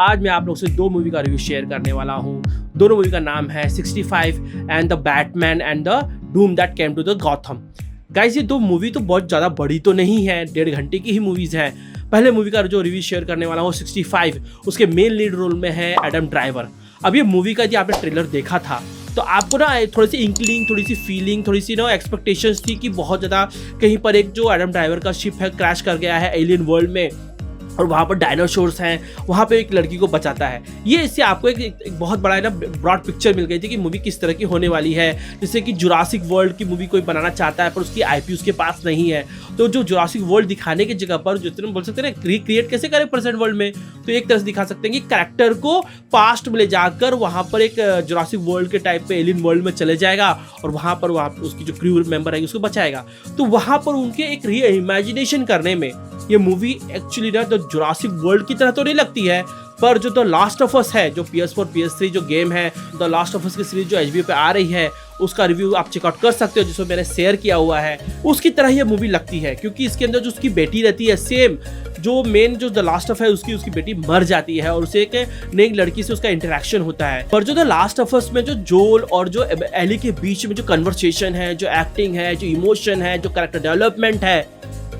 आज मैं आप लोग से दो मूवी का रिव्यू शेयर करने वाला हूँ। दोनों मूवी का नाम है 65 and the Batman and the Doom that Came to the Gotham. Guys ये दो मूवी तो बहुत ज़्यादा बड़ी तो नहीं है, 1.5 घंटे की ही मूवीज़ हैं। पहले मूवी का जो रिव्यू शेयर करने वाला हूँ 65, उसके मेन लीड रोल में है एडम ड्राइवर। अब ये मूवी का यदि आपने ट्रेलर देखा था तो आपको ना थोड़ी सी इंक्लिंग, थोड़ी सी फीलिंग, थोड़ी सी ना एक्सपेक्टेशंस थी कि बहुत ज़्यादा कहीं पर एक जो एडम ड्राइवर का शिप है क्रैश कर गया है एलियन वर्ल्ड में और वहाँ पर डायनासोर्स हैं, वहाँ पे एक लड़की को बचाता है। ये इससे आपको एक बहुत बड़ा है ना ब्रॉड पिक्चर मिल गई थी कि मूवी किस तरह की होने वाली है। जैसे कि जुरासिक वर्ल्ड की मूवी कोई बनाना चाहता है पर उसकी आईपी उसके पास नहीं है, तो जो जुरासिक वर्ल्ड दिखाने की जगह पर जितने बोल सकते हैं ना रिक्रिएट कैसे करें प्रेजेंट वर्ल्ड में, तो एक तरह से दिखा सकते हैं कि कैरेक्टर को पास्ट में ले जाकर वहाँ पर एक जुरासिक वर्ल्ड के टाइप पे एलियन वर्ल्ड में चले जाएगा और वहाँ पर उसकी जो क्रू मेंबर है उसको बचाएगा। तो वहाँ पर उनके एक इमेजिनेशन करने में ये मूवी एक्चुअली ना तो जुरासिक वर्ल्ड की तरह तो नहीं लगती है, पर जो द लास्ट ऑफ अस है, जो PS4 PS3 जो गेम है, द लास्ट ऑफ अस की सीरीज जो HBO पे आ रही है, उसका रिव्यू आप चेकआउट कर सकते हो जिसमें मैंने शेयर किया हुआ है, उसकी तरह ये मूवी लगती है। क्योंकि इसके अंदर जो उसकी बेटी रहती है, सेम जो मेन जो द लास्ट ऑफ है उसकी बेटी मर जाती है और उसे एक नई लड़की से उसका इंटरेक्शन होता है। पर जो द लास्ट ऑफ अस में जो जोल और जो एली के बीच में जो कन्वर्सेशन है, जो एक्टिंग है, जो इमोशन है, जो कैरेक्टर डेवलपमेंट है,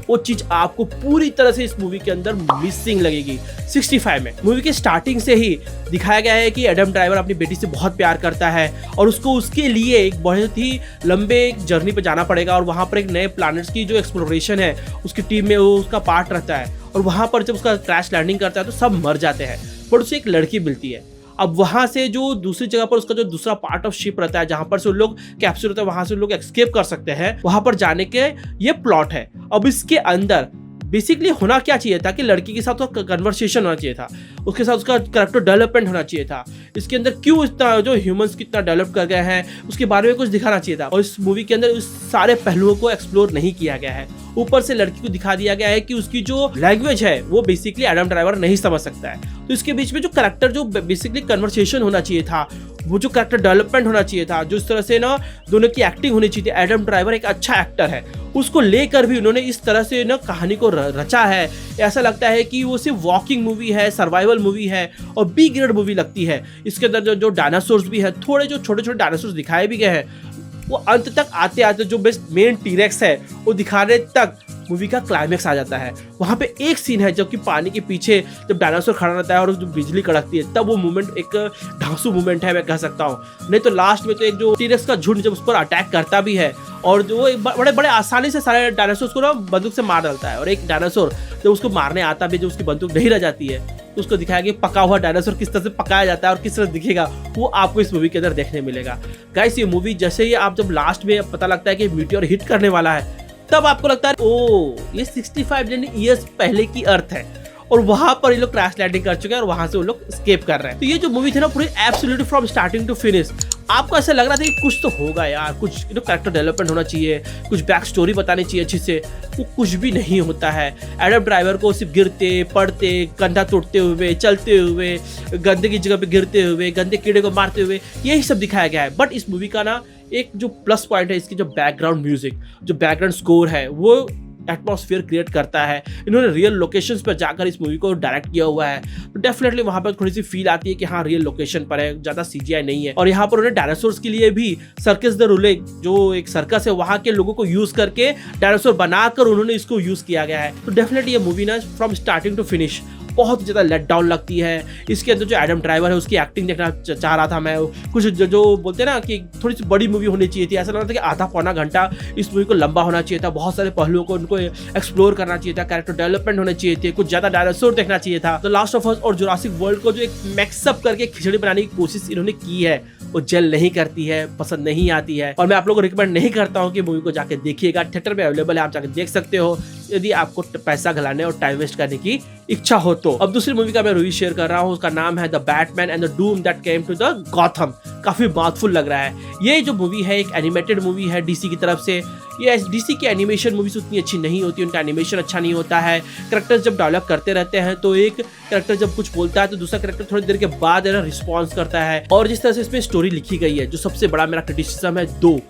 वो चीज आपको पूरी तरह से इस मूवी के अंदर मिसिंग लगेगी। 65 में मूवी के स्टार्टिंग से ही दिखाया गया है कि एडम ड्राइवर अपनी बेटी से बहुत प्यार करता है और उसको उसके लिए एक बहुत ही लंबे जर्नी पे जाना पड़ेगा और वहाँ पर एक नए प्लैनेट्स की जो एक्सप्लोरेशन है उसकी टीम में वो उसका पार्ट रहता है और वहाँ पर जब उसका क्रैश लैंडिंग करता है तो सब मर जाते हैं, पर उसे एक लड़की मिलती है। अब वहाँ से जो दूसरी जगह पर उसका जो दूसरा पार्ट ऑफ शिप रहता है जहाँ पर से उन लोग कैप्चर होता है, वहाँ से लोग एस्केप कर सकते हैं, वहाँ पर जाने के ये प्लॉट है। अब इसके अंदर बेसिकली होना क्या चाहिए था कि लड़की के साथ उसका कन्वर्सेशन होना चाहिए था, उसके साथ उसका कैरेक्टर डेवलपमेंट होना चाहिए था। इसके अंदर क्यों इतना जो ह्यूमंस कितना डेवलप कर गए हैं उसके बारे में कुछ दिखाना चाहिए था और इस मूवी के अंदर उस सारे पहलुओं को एक्सप्लोर नहीं किया गया है। ऊपर से लड़की को दिखा दिया गया है कि उसकी जो लैंग्वेज है वो बेसिकली एडम ड्राइवर नहीं समझ सकता है, तो इसके बीच में जो कैरेक्टर जो बेसिकली कन्वर्सेशन होना चाहिए था, वो जो कैरेक्टर डेवलपमेंट होना चाहिए था, जो इस तरह से ना दोनों की एक्टिंग होनी चाहिए थी। एडम ड्राइवर एक अच्छा एक्टर है, उसको लेकर भी उन्होंने इस तरह से ना कहानी को रचा है, ऐसा लगता है कि वो सिर्फ वॉकिंग मूवी है, सर्वाइवल मूवी है और बी ग्रेड मूवी लगती है। इसके अंदर जो डायनासोर्स भी है, थोड़े जो छोटे छोटे डायनासोर्स दिखाए भी गए हैं, वो अंत तक आते आते जो बेस्ट मेन टीरेक्स है वो दिखाने तक मूवी का क्लाइमेक्स आ जाता है। वहाँ पे एक सीन है जबकि पानी के पीछे जब डायनासोर खड़ा रहता है और जो बिजली कड़कती है तब वो मूवमेंट एक ढांसू मूवमेंट है, मैं कह सकता हूँ। नहीं तो लास्ट में तो एक जो टीरेक्स का झुंड जब उस पर अटैक करता भी है और जो बड़े बड़े आसानी से सारे डायनासोर को ना बंदूक से मार डालता है और एक डायनासोर जब उसको मारने आता भी, जो उसकी बंदूक नहीं रह जाती है, तो उसको दिखाया कि पका हुआ डायनासोर किस तरह से पकाया जाता है और किस तरह दिखेगा वो आपको इस मूवी के अंदर देखने मिलेगा। गाइस ये मूवी जैसे ही आप जब लास्ट में पता लगता है कि मीटियोर हिट करने वाला है तब आपको लगता है ओ ये 65 ईयर्स पहले की अर्थ है और वहां पर ये लोग क्रैश लैंडिंग कर चुके हैं और वहां से वो लोग एस्केप कर रहे हैं। तो ये जो मूवी थी ना पूरी absolutely from starting to finish आपको ऐसा लग रहा था कि कुछ तो होगा यार, कुछ कैरेक्टर डेवलपमेंट होना चाहिए, कुछ बैक स्टोरी बतानी चाहिए अच्छी से, वो कुछ भी नहीं होता है। एडम ड्राइवर को सिर्फ गिरते पड़ते, कंधा तोड़ते हुए, चलते हुए, गंदे की जगह पे गिरते हुए, गंदे कीड़े को मारते हुए, यही सब दिखाया गया है। बट इस मूवी का ना एक जो प्लस पॉइंट है इसकी जो बैकग्राउंड म्यूजिक, जो बैकग्राउंड स्कोर है वो एटमॉस्फेयर क्रिएट करता है। इन्होंने रियल लोकेशंस पर जाकर इस मूवी को डायरेक्ट किया हुआ है, तो डेफिनेटली वहां पर थोड़ी सी फील आती है कि हाँ रियल लोकेशन पर है, ज्यादा CGI नहीं है। और यहाँ पर उन्होंने डायनासोर्स के लिए भी सर्कस द रोले जो एक सर्कस है वहां के लोगों को यूज करके डायनासोर बनाकर उन्होंने इसको यूज किया गया है। तो डेफिनेटली ये मूवी ना फ्रॉम स्टार्टिंग टू फिनिश बहुत ज़्यादा लेट डाउन लगती है। इसके अंदर जो एडम ड्राइवर है उसकी एक्टिंग देखना चाह रहा था मैं। कुछ जो बोलते हैं ना कि थोड़ी सी बड़ी मूवी होनी चाहिए थी, ऐसा लग रहा था कि आधा पौना घंटा इस मूवी को लंबा होना चाहिए था, बहुत सारे पहलुओं को उनको एक्सप्लोर करना चाहिए था, कैरेक्टर डेवलपमेंट होने चाहिए थे, कुछ ज़्यादा डायनासोर देखना चाहिए था। तो लास्ट ऑफ अस और जुरासिक वर्ल्ड को जो एक मैक्सअप करके खिचड़ी बनाने की कोशिश इन्होंने की है वो जेल नहीं करती है, पसंद नहीं आती है और मैं आप लोगों को रिकमेंड नहीं करता हूँ कि मूवी को जाके देखिएगा। थिएटर में अवेलेबल है, आप जाके देख सकते हो यदि आपको पैसा गलाने और टाइम वेस्ट करने की इच्छा हो तो। अब दूसरी मूवी का मैं रिव्यू शेयर कर रहा हूँ, उसका नाम है the Batman and the Doom that Came to the Gotham. काफी माउथफुल लग रहा है। ये जो मूवी है एक एनिमेटेड मूवी है DC की तरफ से। ये DC की एनिमेशन मूवीज उतनी अच्छी नहीं होती, उनका एनिमेशन अच्छा नहीं होता है। कैरेक्टर्स जब डेवलप करते रहते हैं तो एक कैरेक्टर जब कुछ बोलता है तो दूसरा कैरेक्टर थोड़ी देर के बाद रिस्पॉन्स करता है। और जिस तरह से इसमें स्टोरी लिखी गई है, जो सबसे बड़ा मेरा क्रिटिसिज्म है दो,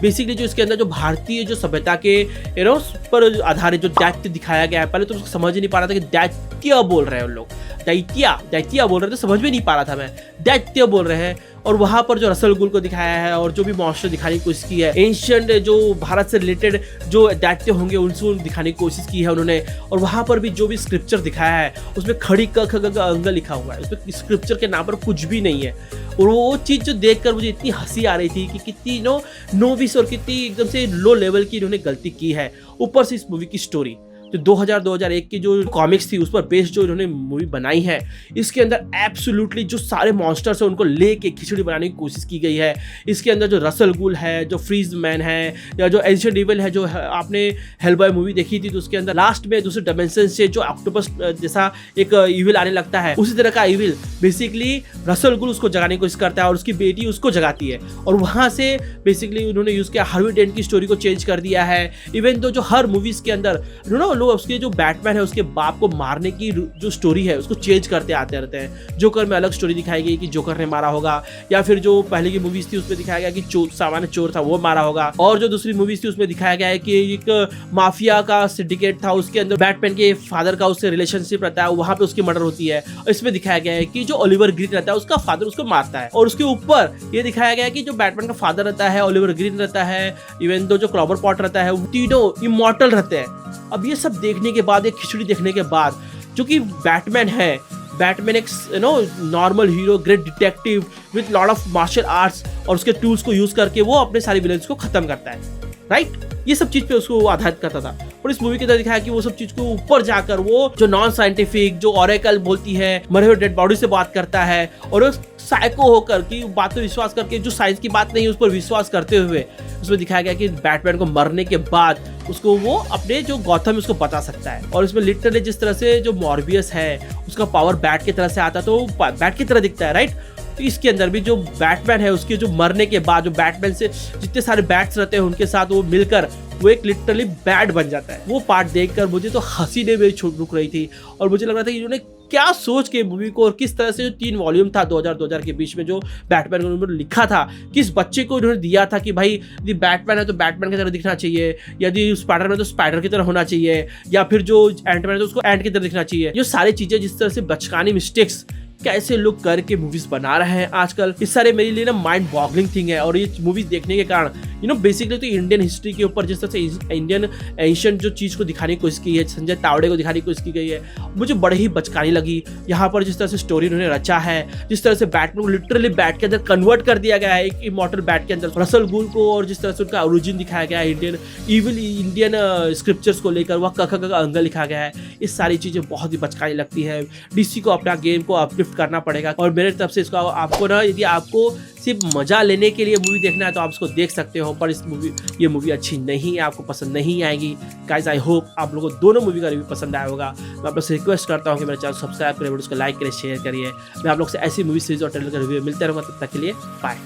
बेसिकली जो इसके अंदर जो भारतीय जो सभ्यता के पर आधारित जो डेप्थ दिखाया गया है, पहले तो उसको समझ ही नहीं पा रहा था कि डेप्थ क्या बोल रहे हैं उन लोग। दैत्या बोल रहे थे, समझ में नहीं पा रहा था मैं, दैत्य बोल रहे हैं। और वहाँ पर जो रसल गुल को दिखाया है और जो भी मॉन्स्टर दिखाने की कोशिश की है, एंशिएंट जो भारत से रिलेटेड जो दैत्य होंगे उनको दिखाने की कोशिश की है उन्होंने। और वहाँ पर भी जो भी स्क्रिप्चर दिखाया है उसमें खड़ी क ख ग अंग लिखा हुआ है, उसमें स्क्रिप्चर के नाम पर कुछ भी नहीं है। और वो चीज़ जो देखकर मुझे इतनी हंसी आ रही थी कि कितनी नोविस और कितनी एकदम से लो लेवल की इन्होंने गलती की है। ऊपर से इस मूवी की स्टोरी जो 2000-2001 की जो कॉमिक्स थी उस पर बेस्ड जो इन्होंने मूवी बनाई है, इसके अंदर एब्सोल्युटली जो सारे मॉन्स्टर्स हैं उनको लेके खिचड़ी बनाने की कोशिश की गई है। इसके अंदर जो रसल गुल है, जो फ्रीज मैन है, या जो एंशिएंट इविल है, जो आपने हेलबॉय मूवी देखी थी तो उसके अंदर लास्ट में दूसरे डायमेंशन से जो ऑक्टोपस जैसा एक इविल आने लगता है, उसी तरह का इविल बेसिकली रसल गुल उसको जगाने की कोशिश करता है और उसकी बेटी उसको जगाती है। और वहाँ से बेसिकली उन्होंने यूज़ किया हार्वी डेंट की स्टोरी को चेंज कर दिया है। इवन तो जो हर मूवीज़ के अंदर लोग उसके जो बैटमैन है उसके बाप को मारने की जो स्टोरी है उसको चेंज करते आते रहते हैं। जोकर में अलग स्टोरी दिखाई गई कि जोकर ने मारा होगा, या फिर जो पहले की मूवीज थी उसमें दिखाया गया कि सामान्य चोर था वो मारा होगा। और जो दूसरी मूवीज थी उसमें दिखाया गया है कि एक माफिया का सिंडिकेट था, उसके अंदर बैटमैन के फादर का उससे रिलेशनशिप रहता है, वहां पे उसकी मर्डर होती है। और इसमें दिखाया गया है कि जो ओलिवर ग्रीन रहता है उसका फादर उसको मारता है। और उसके ऊपर ये दिखाया गया है कि जो बैटमैन का फादर रहता है, ओलिवर ग्रीन रहता है, इवन जो क्लॉवर पॉट रहता है, वो तीनों इमॉर्टल रहते हैं। अब ये सब देखने के बाद, एक खिचड़ी देखने के बाद, जो कि बैटमैन है, बैटमैन एक normal hero, great detective with lot of martial arts और उसके टूल्स को यूज करके वो अपने सारे विलेंस को खत्म करता है, राइट। ये सब चीज पे उसको आधारित करता था। और इस मूवी के अंदर दिखाया कि वो सब चीज को ऊपर जाकर वो जो नॉन साइंटिफिक, जो ऑरेकल बोलती है, मरे हुए डेड बॉडी से बात करता है, और साइको होकर की बात पे विश्वास करके, जो साइंस की बात नहीं है उस पर विश्वास करते हुए उसमें दिखाया गया कि बैटमैन को मरने के बाद उसको वो अपने जो गॉथम उसको बता सकता है। और इसमें लिटरली जिस तरह से जो मॉर्बियस है उसका पावर बैट की तरह से आता तो बैट की तरह दिखता है, राइट। तो इसके अंदर भी जो बैटमैन है उसके जो मरने के बाद जो बैटमैन से जितने सारे बैट्स रहते हैं उनके साथ वो मिलकर वो एक लिटरली बैट बन जाता है। वो पार्ट देखकर मुझे तो हंसी ने मेरी छूट रुक रही थी और मुझे लग रहा था कि इन्होंने क्या सोच के मूवी को, और किस तरह से जो 3 वॉल्यूम था 2000 के बीच में जो बैटमैन को उन्होंने लिखा था, किस बच्चे को इन्होंने दिया था कि भाई यदि बैटमैन है तो बैटमैन की तरह दिखना चाहिए, यदि स्पाइडरमैन तो स्पाइडर की तरह होना चाहिए, या फिर जो एंटमैन है तो उसको एंट की तरह दिखना चाहिए। ये सारी चीजें जिस तरह से बचकानी मिस्टेक्स कैसे लोग करके मूवीज बना रहे हैं आजकल, इस सारे मेरे लिए ना माइंड बॉगलिंग थिंग है। और ये मूवीज देखने के कारण बेसिकली तो इंडियन हिस्ट्री के ऊपर जिस तरह से इंडियन एंशिएंट जो चीज को दिखाने की कोशिश की है, संजय तावड़े को दिखाने की कोशिश की गई है, मुझे बड़े ही बचकानी लगी। यहाँ पर जिस तरह से स्टोरी उन्होंने रचा है, जिस तरह से बैटमैन को लिटरली बैट के अंदर कन्वर्ट कर दिया गया है, एक इमॉर्टल बैट के अंदर रसल गुल को, और जिस तरह से उनका ओरिजिन दिखाया गया है इंडियन स्क्रिप्चर्स को लेकर, वह क का अंग लिखा गया है, इस सारी चीजें बहुत ही बचकानी लगती है। डीसी को अपना गेम को अपलिफ्ट करना पड़ेगा। और मेरे तरफ से इसको आपको ना, यदि आपको सिर्फ मजा लेने के लिए मूवी देखना है तो आप इसको देख सकते हो, पर ये मूवी अच्छी नहीं है, आपको पसंद नहीं आएगी। गाइस आई होप आप लोगों को दोनों मूवी का रिव्यू पसंद आया होगा। मैं आप लोग से रिक्वेस्ट करता हूँ कि मेरे चैनल सब्सक्राइब करें, उसको लाइक करें, शेयर करिए। मैं आप लोग से ऐसी मूवी सीरीज और ट्रेलर का रिव्यू मिलते रहूँगा। तब तक के लिए बाय।